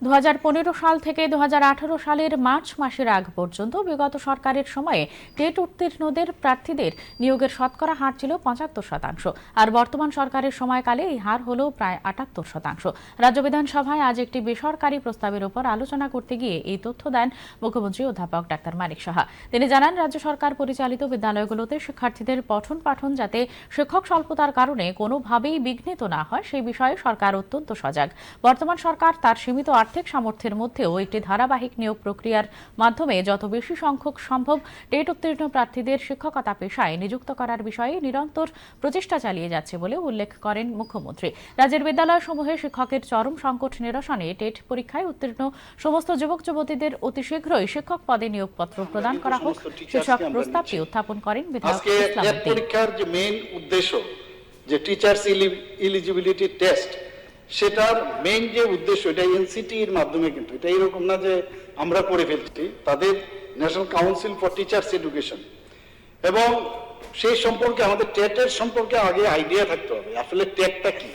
2015 সাল থেকে 2018 সালের মার্চ মাসের আগ পর্যন্ত বিগত সরকারের সময়ে টেট উত্তীর্ণদের প্রার্থীদের নিয়োগের শতকরা হার ছিল 75%, আর বর্তমান সরকারের সময়কালে এই হার হল প্রায় 78%। রাজ্য বিধানসভায় আজ একটি বেসরকারি প্রস্তাবের উপর আলোচনা করতে গিয়ে এই তথ্য দেন মুখ্যমন্ত্রী অধ্যাপক ডাক্তার মানিক সাহা। তিনি জানান, রাজ্য সরকার পরিচালিত বিদ্যালয়গুলোতে শিক্ষার্থীদের পঠন পাঠন যাতে শিক্ষক স্বল্পতার কারণে কোনোভাবেই বিঘ্নিত না হয় সেই বিষয়ে সরকার অত্যন্ত সজাগ। বর্তমান সরকার তার সীমিত আর্থিক সামর্থ্যের মধ্যেও একটি ধারাবাহিক নিয়োগ প্রক্রিয়ার মাধ্যমে যত বেশি সংখ্যক সম্ভব টেট উত্তীর্ণ প্রার্থীদের শিক্ষকতা পেশায় নিযুক্ত করার বিষয়ে নিরন্তর প্রচেষ্টা চালিয়ে যাচ্ছে বলে উল্লেখ করেন মুখ্যমন্ত্রী। রাজ্যের বিদ্যালয়সমূহে শিক্ষকের চরম সংকট নিরসনে টেট পরীক্ষায় উত্তীর্ণ সমস্ত যুবক যুবতীদের অতি শীঘ্রই শিক্ষক পদে নিয়োগপত্র প্রদান করা হোক শীর্ষক প্রস্তাবটি উত্থাপন করেন বিধায়ক ইসলাম উদ্দিন। পরীক্ষার যে মেইন উদ্দেশ্য যে টিচার্স এলিজিবিলিটি টেস্ট, সেটার মেইন যে উদ্দেশ্য এটা এনসিটি এর মাধ্যমে, কিন্তু এটা এরকম না যে আমরা করে ফেলছি, তাদের national council for teachers education, এবং সেই সম্পর্কে আমাদের টেটের সম্পর্কে আগে আইডিয়া থাকতে হবে আসলে টেটটা কি।